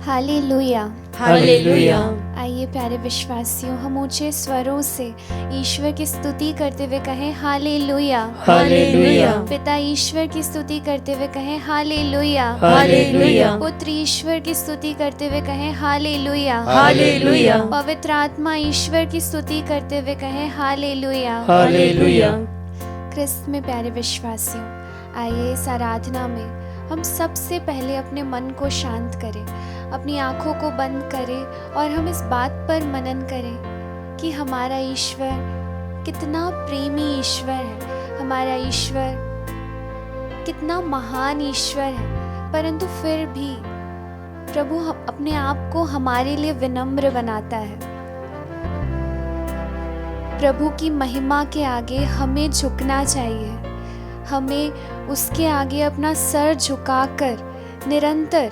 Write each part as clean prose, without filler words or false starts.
Hallelujah. Hallelujah. आइए प्यारे विश्वासियों, हम ऊंचे स्वरों से ईश्वर की स्तुति करते हुए कहें हालेलुया। हालेलुया। पिता ईश्वर की स्तुति करते हुए कहें हालेलुया। हालेलुया। पुत्र ईश्वर की स्तुति करते हुए कहें हालेलुया। हालेलुया। पवित्र आत्मा ईश्वर की स्तुति करते हुए कहें हालेलुया। हालेलुया। क्रिस्त में प्यारे विश्वासियों, आइए इस आराधना में हम सबसे पहले अपने मन को शांत करें, अपनी आँखों को बंद करें और हम इस बात पर मनन करें कि हमारा ईश्वर कितना प्रेमी ईश्वर है, हमारा ईश्वर कितना महान ईश्वर है। परंतु फिर भी प्रभु अपने आप को हमारे लिए विनम्र बनाता है। प्रभु की महिमा के आगे हमें झुकना चाहिए, हमें उसके आगे अपना सर झुकाकर निरंतर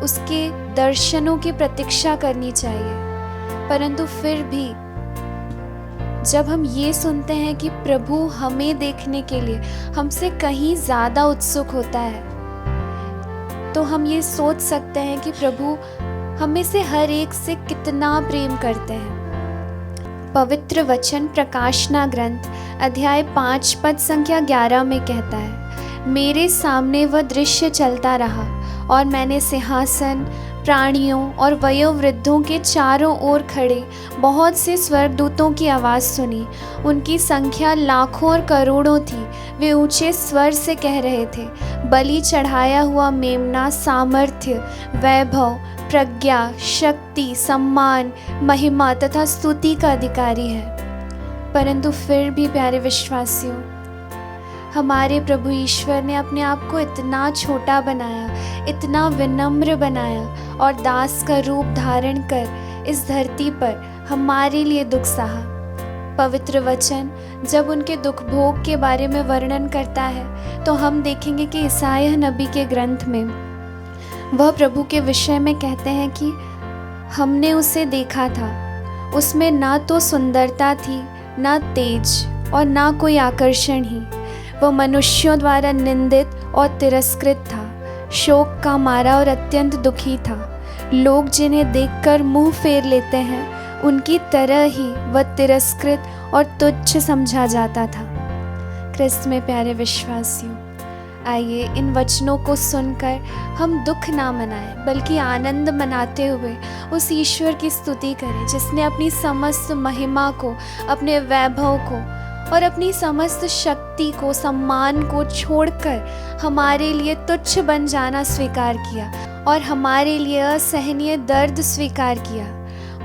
उसके दर्शनों की प्रतीक्षा करनी चाहिए। परंतु फिर भी जब हम ये सुनते हैं कि प्रभु हमें देखने के लिए हमसे कहीं ज़्यादा उत्सुक होता है, तो हम ये सोच सकते हैं कि प्रभु हमें से हर एक से कितना प्रेम करते हैं। पवित्र वचन प्रकाशना ग्रंथ अध्याय 5 पद संख्या 11 में कहता है, मेरे सामने वह दृश्य चलता रहा और मैंने सिंहासन, प्राणियों और वयोवृद्धों के चारों ओर खड़े बहुत से स्वर्गदूतों की आवाज़ सुनी। उनकी संख्या लाखों और करोड़ों थी। वे ऊंचे स्वर से कह रहे थे, बलि चढ़ाया हुआ मेमना सामर्थ्य, वैभव, प्रज्ञा, शक्ति, सम्मान, महिमा तथा स्तुति का अधिकारी है। परंतु फिर भी प्यारे विश्वासियों, हमारे प्रभु ईश्वर ने अपने आप को इतना छोटा बनाया, इतना विनम्र बनाया और दास का रूप धारण कर इस धरती पर हमारे लिए दुख सहा। पवित्र वचन जब उनके दुख भोग के बारे में वर्णन करता है तो हम देखेंगे कि ईसाया नबी के ग्रंथ में वह प्रभु के विषय में कहते हैं कि हमने उसे देखा था, उसमें ना तो सुंदरता थी, ना तेज और ना कोई आकर्षण ही। वह मनुष्यों द्वारा निंदित और तिरस्कृत था, शोक का मारा और अत्यंत दुखी था। लोग जिन्हें देखकर मुंह फेर लेते हैं, उनकी तरह ही वह तिरस्कृत और तुच्छ समझा जाता था। क्रिस्त में प्यारे विश्वासियों, आइए इन वचनों को सुनकर हम दुख ना मनाएं, बल्कि आनंद मनाते हुए उस ईश्वर की स्तुति करें जिसने अपनी समस्त महिमा को, अपने वैभव को और अपनी समस्त शक्ति को, सम्मान को छोड़कर हमारे लिए तुच्छ बन जाना स्वीकार किया और हमारे लिए असहनीय दर्द स्वीकार किया।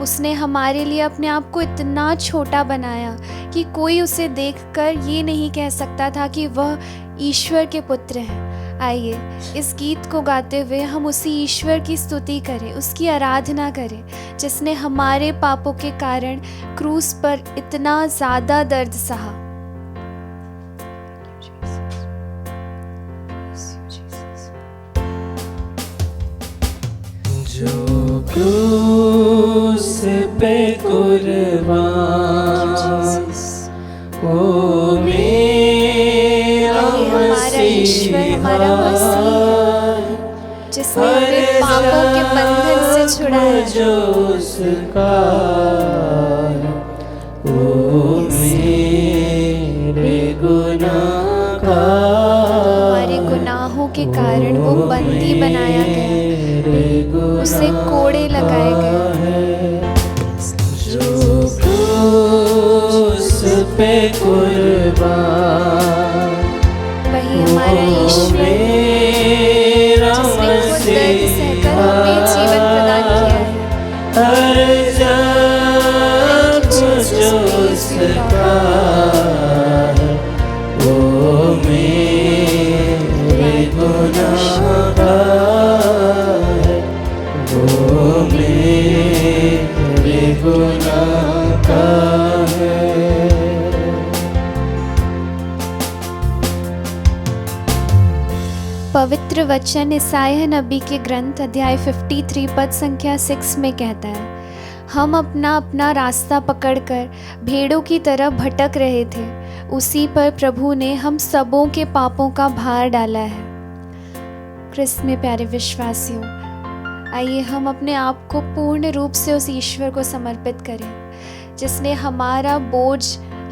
उसने हमारे लिए अपने आप को इतना छोटा बनाया कि कोई उसे देखकर ये नहीं कह सकता था कि वह ईश्वर के पुत्र हैं। आइए इस गीत को गाते हुए हम उसी ईश्वर की स्तुति करें, उसकी आराधना करें जिसने हमारे पापों के कारण क्रूस पर इतना ज़्यादा दर्द सहा। जो क्रूस पे कुर्बान, ओ मेरा ईश्वर हमारा मसीह जिसने हमें पापों के बंधन से छुड़ाया, जो उसका ओ मेरे गुनाह का, हमारे गुनाहों के कारण वो बंदी बनाया गया, उसे कोड़े लगाए गए। जो क्रूस पे कुर्बान, वही हमारा ईश्वर जिसने खुद दर्द सहकर हमें जीवन प्रदान किया है। हर जब जो उसका वो मेरे गुनाह का है, वो मेरे गुनाह का है। पवित्र वचन ईसाया नबी के ग्रंथ अध्याय 53 पद संख्या 6 में कहता है, हम अपना अपना रास्ता पकड़कर भेड़ों की तरह भटक रहे थे, उसी पर प्रभु ने हम सबों के पापों का भार डाला है। क्रिस्त में प्यारे विश्वासियों, आइए हम अपने आप को पूर्ण रूप से उस ईश्वर को समर्पित करें जिसने हमारा बोझ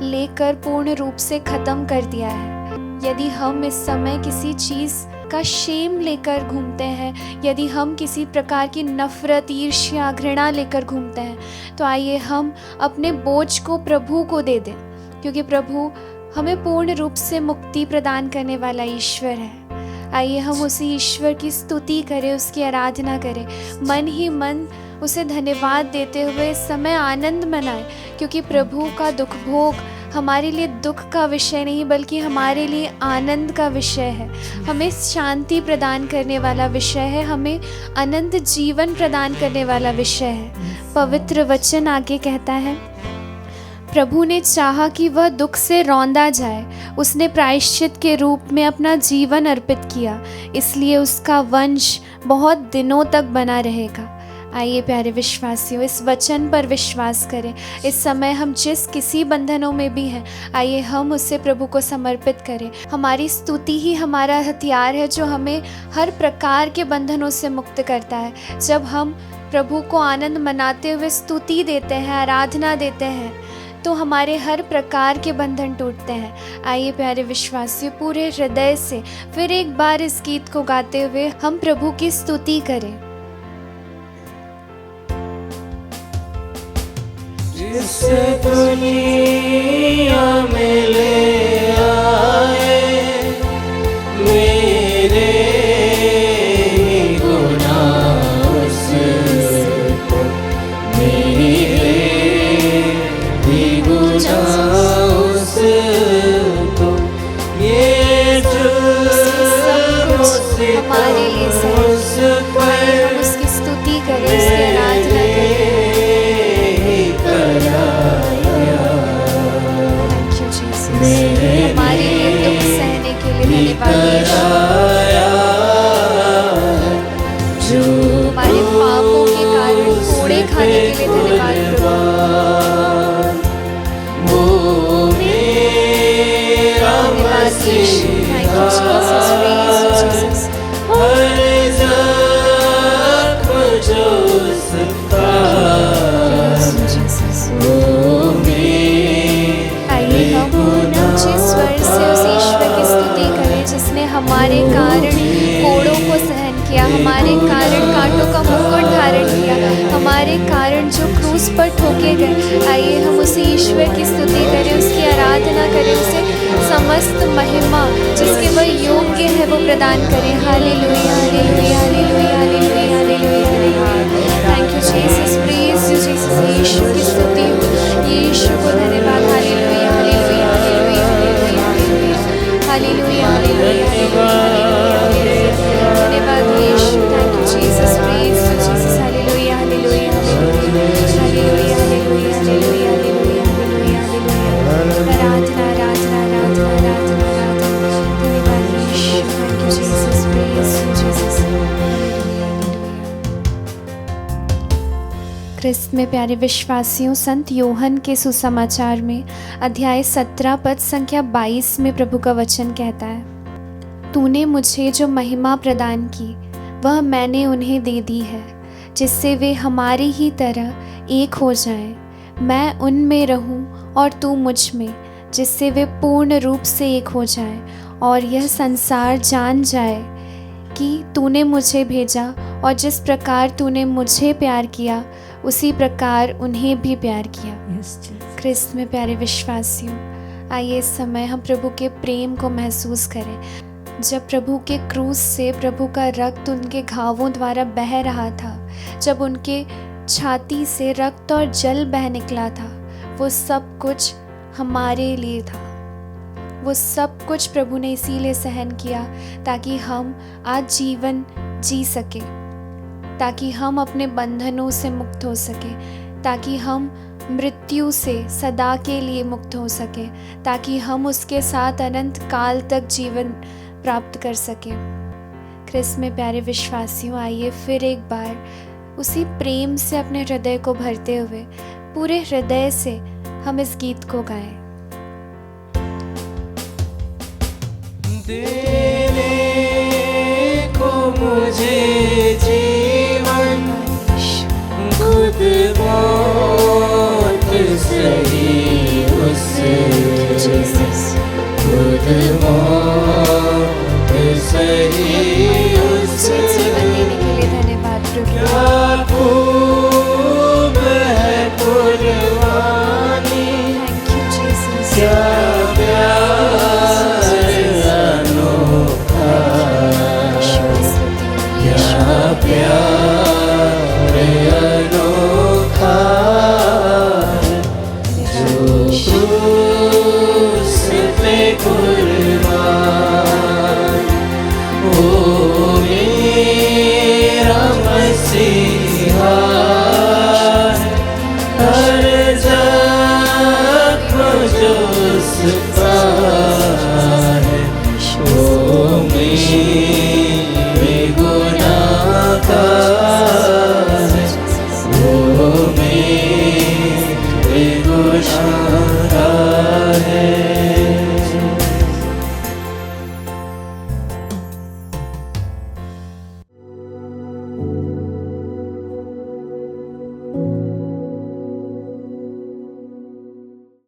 लेकर पूर्ण रूप से ख़त्म कर दिया है। यदि हम इस समय किसी चीज़ का शेम लेकर घूमते हैं, यदि हम किसी प्रकार की नफरत, ईर्ष्या, घृणा लेकर घूमते हैं, तो आइए हम अपने बोझ को प्रभु को दे दें, क्योंकि प्रभु हमें पूर्ण रूप से मुक्ति प्रदान करने वाला ईश्वर है। आइए हम उसी ईश्वर की स्तुति करें, उसकी आराधना करें, मन ही मन उसे धन्यवाद देते हुए इस समय आनंद मनाएं, क्योंकि प्रभु का दुख भोग हमारे लिए दुख का विषय नहीं बल्कि हमारे लिए आनंद का विषय है, हमें शांति प्रदान करने वाला विषय है, हमें अनंत जीवन प्रदान करने वाला विषय है। पवित्र वचन आगे कहता है, प्रभु ने चाहा कि वह दुख से रौंदा जाए, उसने प्रायश्चित के रूप में अपना जीवन अर्पित किया, इसलिए उसका वंश बहुत दिनों तक बना रहेगा। आइए प्यारे विश्वासियों, इस वचन पर विश्वास करें। इस समय हम जिस किसी बंधनों में भी हैं, आइए हम उससे प्रभु को समर्पित करें। हमारी स्तुति ही हमारा हथियार है जो हमें हर प्रकार के बंधनों से मुक्त करता है। जब हम प्रभु को आनंद मनाते हुए स्तुति देते हैं, आराधना देते हैं, तो हमारे हर प्रकार के बंधन टूटते हैं। आइए प्यारे विश्वासियों, पूरे हृदय से फिर एक बार इस गीत को गाते हुए हम प्रभु की स्तुति करें। जिसे दुनिया में ले आए मेरे गुनाह उसको, मेरे भी गुनाह उसको, ये जो हमारे लिए हम उसकी स्तुति करें, उसकी आराधना करें। हमारे लिए दुख सहने के लिए धन्यवाद, जो हमारे पापों के कारण कोड़े खाने के लिए धन्यवाद प्रभु। वो मेरा Thank you, Jesus. Praise you, Jesus. हर जख्म जो उसका, वो आइए हम ऊंचे स्वर से उस ईश्वर की स्तुति करें जिसने हमारे कारण कोड़ों को सहन किया, हमारे कारण कांटों का मुकुट धारण किया, हमारे कारण जो क्रूस पर ठोके गए। आइए हम उसी ईश्वर की स्तुति करें, उसकी आराधना करें, उसे समस्त महिमा जिसके वह योग्य है वो प्रदान करें। हालेलुया, हालेलुया, हालेलुया, हालेलुया, हालेलुया। Thank you Jesus, praise you Jesus. यीशु की स्तुति हो, यीशु को धन्यवाद। हालेलुया, हालेलुया, हालेलुया, हालेलुया, हालेलुया, हालेलुया, हालेलुया। धन्यवाद यीशु, thank you Jesus, praise you Jesus. हालेलुया, हालेलुया, हालेलुया, हालेलुया, हालेलुया, हालेलुया, हालेलुया, हालेलुया। आराधना, आराधना, आराधना, आराधना, आराधना। धन्यवाद यीशु, thank you Jesus, praise you Jesus. हालेलुया, हालेलुया। ख्रिस्त में प्यारे विश्वासियों, संत योहन के सुसमाचार में अध्याय 17 पद संख्या 22 में प्रभु का वचन कहता है, तूने मुझे जो महिमा प्रदान की वह मैंने उन्हें दे दी है, जिससे वे हमारी ही तरह एक हो जाएं, मैं उनमें रहूं और तू मुझ में, जिससे वे पूर्ण रूप से एक हो जाएं और यह संसार जान जाए कि तूने मुझे भेजा और जिस प्रकार तूने मुझे प्यार किया उसी प्रकार उन्हें भी प्यार किया। ख्रिस्त में प्यारे विश्वासियों, आइए इस समय हम प्रभु के प्रेम को महसूस करें। जब प्रभु के क्रूस से प्रभु का रक्त उनके घावों द्वारा बह रहा था, जब उनके छाती से रक्त और जल बह निकला था, वो सब कुछ हमारे लिए था। वो सब कुछ प्रभु ने इसीलिए सहन किया ताकि हम आज जीवन जी सके, ताकि हम अपने बंधनों से मुक्त हो सके, ताकि हम मृत्यु से सदा के लिए मुक्त हो सके, ताकि हम उसके साथ अनंत काल तक जीवन प्राप्त कर सके। ख्रिस्त में प्यारे विश्वासियों, आइए फिर एक बार उसी प्रेम से अपने हृदय को भरते हुए पूरे हृदय से हम इस गीत को गाएं। देने को मुझे जीवन सही उससे जीसस खुद मौत सही मुझे जीवन देने के लिए धन्यवाद प्रभु। क्या खूब है कुर्बानी थैंक यू जीसस। क्या प्यार अनोखा क्या प्यार अनोखा जो क्रूस पे कुर्बान ओ मेरा मसीहा